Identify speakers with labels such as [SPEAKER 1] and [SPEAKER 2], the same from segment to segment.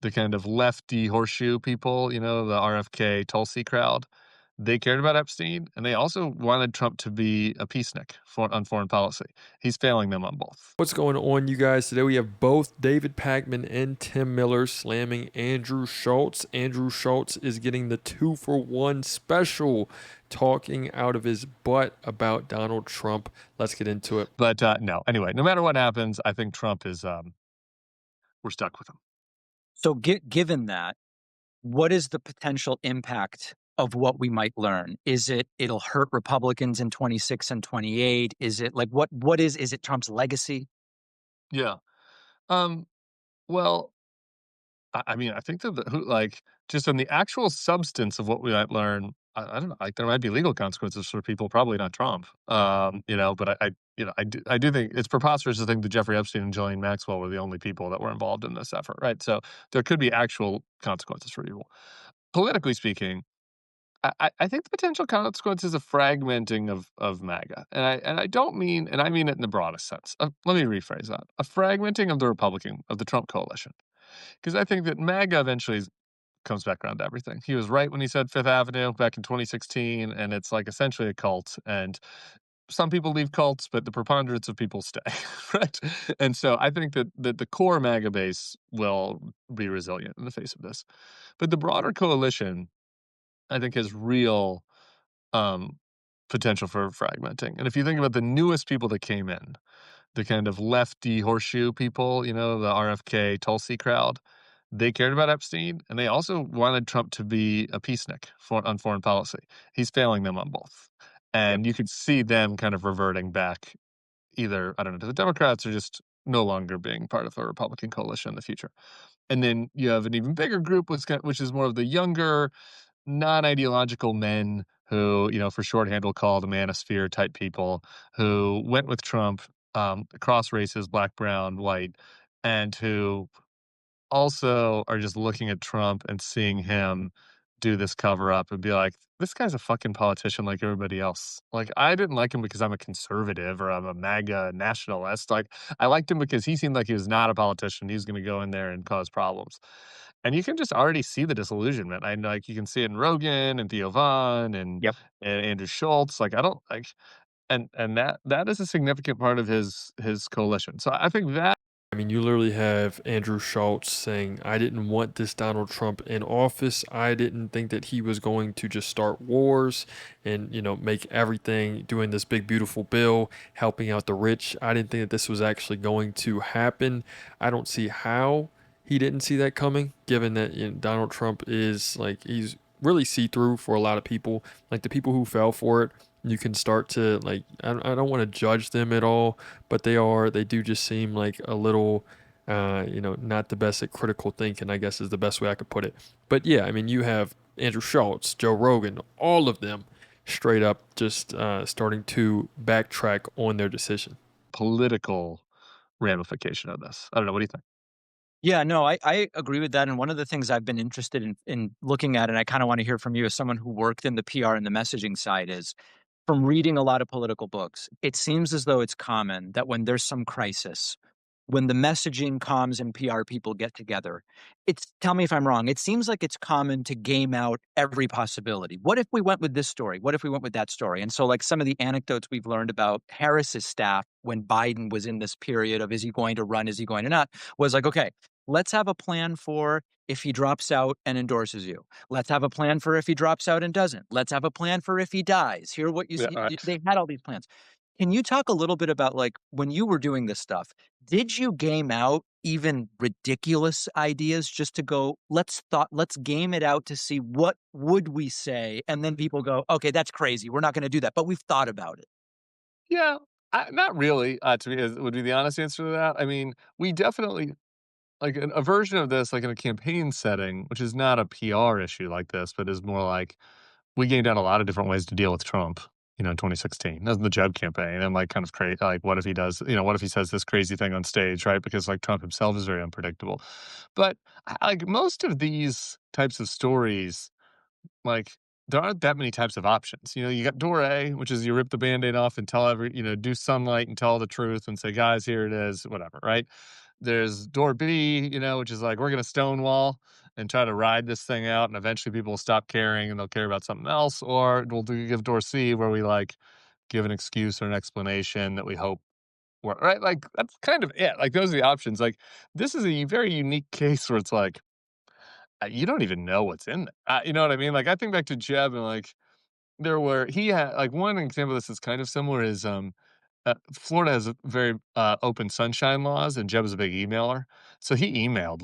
[SPEAKER 1] the kind of lefty horseshoe people, the RFK Tulsi crowd, they cared about Epstein, and they also wanted Trump to be a peacenik on foreign policy. He's failing them on both.
[SPEAKER 2] What's going on, you guys? Today we have both David Pakman and Tim Miller slamming Andrew Schulz. Andrew Schulz is getting the 2-for-1 special, talking out of his butt about Donald Trump. Let's get into it.
[SPEAKER 1] But no, anyway, no matter what happens, I think Trump is, we're stuck with him.
[SPEAKER 3] So given that, what is the potential impact of what we might learn? Is it'll hurt Republicans in 26 and 28? Is it like what is it Trump's legacy?
[SPEAKER 1] Yeah. Um, well, I mean, I think that just on the actual substance of what we might learn, I don't know, like there might be legal consequences for people, probably not Trump. But I do think it's preposterous to think that Jeffrey Epstein and Ghislaine Maxwell were the only people that were involved in this effort, right? So there could be actual consequences for people. Politically speaking, I think the potential consequences of fragmenting of MAGA, and I don't mean, and I mean it in the broadest sense. Let me rephrase that: a fragmenting of the Trump coalition, because I think that MAGA eventually comes back around to everything. He was right when he said Fifth Avenue back in 2016, and it's like essentially a cult. And some people leave cults, but the preponderance of people stay, right? And so I think that the core MAGA base will be resilient in the face of this, but the broader coalition, I think, has real um, potential for fragmenting. And if you think about the newest people that came in, the kind of lefty horseshoe people, the RFK Tulsi crowd, they cared about Epstein, and they also wanted Trump to be a peacenik on foreign policy. He's failing them on both.
[SPEAKER 3] Yep.
[SPEAKER 1] And you could see them kind of reverting back either, I don't know, to the Democrats or just no longer being part of a Republican coalition in the future. And then you have an even bigger group, which is more of the younger, non-ideological men who, for shorthand, we'll call the manosphere type people who went with Trump across races, black, brown, white, and who also are just looking at Trump and seeing him do this cover up and be like, this guy's a fucking politician like everybody else. Like, I didn't like him because I'm a conservative or I'm a MAGA nationalist. Like, I liked him because he seemed like he was not a politician. He was going to go in there and cause problems. And you can just already see the disillusionment. I know, like, you can see it in Rogan and Theo Vaughn
[SPEAKER 3] Yep.
[SPEAKER 1] and Andrew Schulz. Like, I don't like, and that is a significant part of his coalition. So I think that.
[SPEAKER 2] I mean, you literally have Andrew Schulz saying, I didn't want this Donald Trump in office. I didn't think that he was going to just start wars and, make everything, doing this big, beautiful bill, helping out the rich. I didn't think that this was actually going to happen. I don't see how he didn't see that coming, given that Donald Trump is like, he's really see through for a lot of people. Like the people who fell for it, you can start to like, I don't want to judge them at all, but they do just seem like a little, not the best at critical thinking, I guess is the best way I could put it. But yeah, I mean, you have Andrew Schultz, Joe Rogan, all of them straight up just starting to backtrack on their decision.
[SPEAKER 1] Political ramification of this. I don't know. What do you think?
[SPEAKER 3] Yeah, no, I agree with that. And one of the things I've been interested in looking at, and I kind of want to hear from you as someone who worked in the PR and the messaging side, is from reading a lot of political books, it seems as though it's common that when there's some crisis, when the messaging comms and PR people get together, tell me if I'm wrong, it seems like it's common to game out every possibility. What if we went with this story? What if we went with that story? And so like some of the anecdotes we've learned about Harris's staff when Biden was in this period of, is he going to run? Is he going to not? Was like, okay, let's have a plan for if he drops out and endorses you. Let's have a plan for if he drops out and doesn't. Let's have a plan for if he dies. Here, what you
[SPEAKER 1] Yeah,
[SPEAKER 3] see, they had all these plans. Can you talk a little bit about like when you were doing this stuff, did you game out even ridiculous ideas just to go, let's game it out to see what would we say? And then people go, okay, that's crazy. We're not going to do that, but we've thought about it.
[SPEAKER 1] yeah. Not really. To me, would be the honest answer to that. I mean, we definitely like a version of this, like in a campaign setting, which is not a PR issue like this, but is more like we gamed out a lot of different ways to deal with Trump. In 2016, that's the Jeb campaign, and like kind of crazy. Like, what if he does? What if he says this crazy thing on stage, right? Because like Trump himself is very unpredictable. But like most of these types of stories, like there aren't that many types of options. You got door A, which is you rip the Band-Aid off and tell do sunlight and tell the truth and say, guys, here it is, whatever, right? there's door B, which is like we're gonna stonewall and try to ride this thing out, and eventually people will stop caring and they'll care about something else, or give door C where we like give an excuse or an explanation that we hope right. Like that's kind of it. Like those are the options. Like this is a very unique case where it's like you don't even know what's in there. You know what I mean? Like I think back to Jeb and like he had like one example of this is kind of similar is Florida has a very open sunshine laws, and Jeb was a big emailer, so he emailed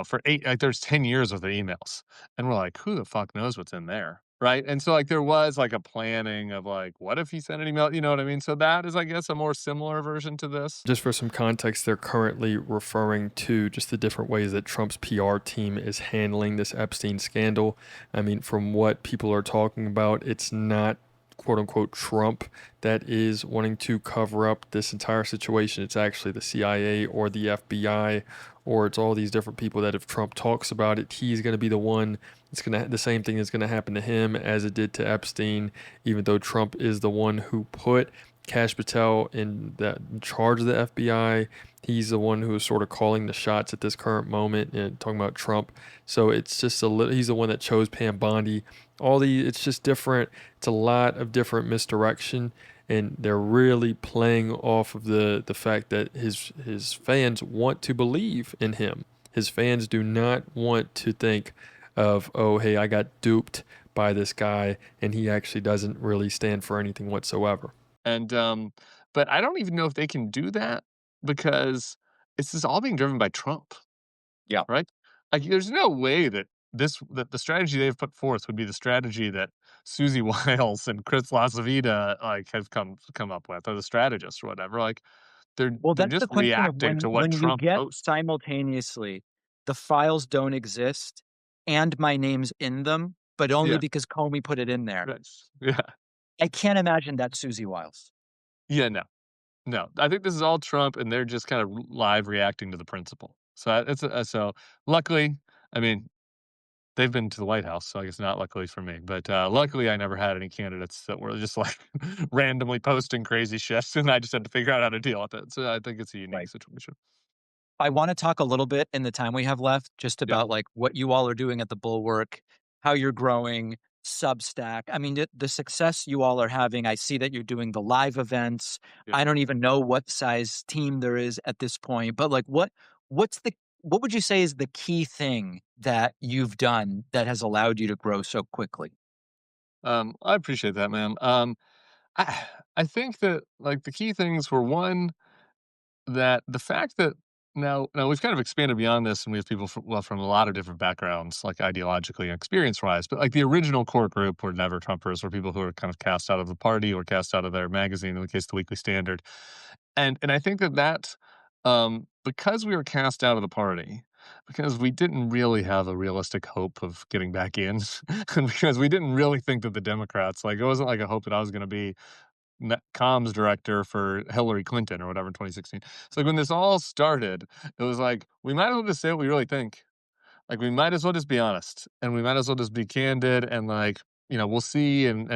[SPEAKER 1] for there's 10 years of the emails, and we're like, who the fuck knows what's in there, right? And so like there was like a planning of like, what if he sent an email? You know what I mean? So that is, I guess, a more similar version to this.
[SPEAKER 2] Just for some context, they're currently referring to just the different ways that Trump's PR team is handling this Epstein scandal. I mean, from what people are talking about, it's not quote unquote Trump that is wanting to cover up this entire situation. It's actually the CIA or the FBI, or it's all these different people that if Trump talks about it, he's going to be the one. It's going to the same thing is going to happen to him as it did to Epstein, even though Trump is the one who put Kash Patel in charge of the FBI. He's the one who is sort of calling the shots at this current moment and talking about Trump. So it's just he's the one that chose Pam Bondi. It's just different. It's a lot of different misdirection, and they're really playing off of the fact that his fans want to believe in him. His fans do not want to think of, oh, hey, I got duped by this guy, and he actually doesn't really stand for anything whatsoever.
[SPEAKER 1] And but I don't even know if they can do that because this is all being driven by Trump.
[SPEAKER 3] Yeah.
[SPEAKER 1] Right? Like, there's no way that the strategy they've put forth would be the strategy that Susie Wiles and Chris LaCivita, like, have come up with, or the strategists or whatever. Like,
[SPEAKER 3] Well,
[SPEAKER 1] they're
[SPEAKER 3] that's the
[SPEAKER 1] just
[SPEAKER 3] question of
[SPEAKER 1] reacting
[SPEAKER 3] when
[SPEAKER 1] to what
[SPEAKER 3] you
[SPEAKER 1] Trump
[SPEAKER 3] get
[SPEAKER 1] posts.
[SPEAKER 3] simultaneously the files don't exist and my name's in them, but only
[SPEAKER 1] Yeah,
[SPEAKER 3] because Comey put it in there.
[SPEAKER 1] right. Yeah.
[SPEAKER 3] I can't imagine that's Susie Wiles.
[SPEAKER 1] Yeah, no. No. I think this is all Trump, and they're just kind of live reacting to the principle. So, luckily, I mean, they've been to the White House, so I guess not luckily for me, but, luckily, I never had any candidates that were just, like, randomly posting crazy shit, and I just had to figure out how to deal with it, so I think it's a unique
[SPEAKER 3] Right.
[SPEAKER 1] situation.
[SPEAKER 3] I wanna talk a little bit in the time we have left just
[SPEAKER 1] Yeah,
[SPEAKER 3] about, like, what you all are doing at the Bulwark, how you're growing, Substack. I mean, the success you all are having, I see that you're doing the live events.
[SPEAKER 1] yeah.
[SPEAKER 3] I don't even know what size team there is at this point, but, like, what would you say is the key thing that you've done that has allowed you to grow so quickly?
[SPEAKER 1] I appreciate that, man. I I think that, like, the key things were, 1, that the fact that now we've kind of expanded beyond this, and we have people from a lot of different backgrounds, like ideologically and experience-wise, but, like, the original core group were never Trumpers, or people who were kind of cast out of the party or cast out of their magazine, in the case, The Weekly Standard. And I think because we were cast out of the party, because we didn't really have a realistic hope of getting back in, and because we didn't really think that the Democrats, like, it wasn't like a hope that I was gonna be comms director for Hillary Clinton or whatever in 2016. So, like, when this all started, it was like, we might as well just say what we really think. Like, we might as well just be honest, and we might as well just be candid, and, like, we'll see, and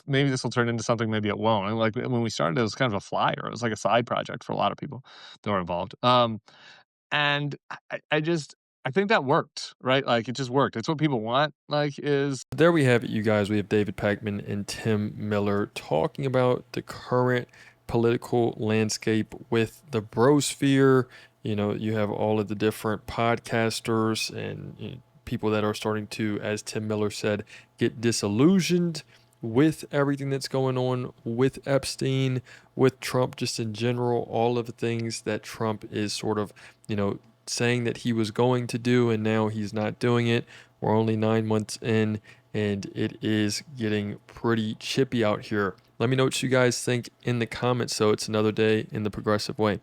[SPEAKER 1] maybe this will turn into something, maybe it won't. And, like, when we started, it was kind of a flyer. It was like a side project for a lot of people that were involved. And I think that worked, right? Like, it just worked. It's what people want, like, is
[SPEAKER 2] There we have it, you guys. We have David Pakman and Tim Miller talking about the current political landscape with the brosphere. You have all of the different podcasters and people that are starting to, as Tim Miller said, get disillusioned with everything that's going on with Epstein, with Trump, just in general, all of the things that Trump is sort of, saying that he was going to do and now he's not doing it. We're only 9 months in, and it is getting pretty chippy out here. Let me know what you guys think in the comments. So it's another day in the progressive way.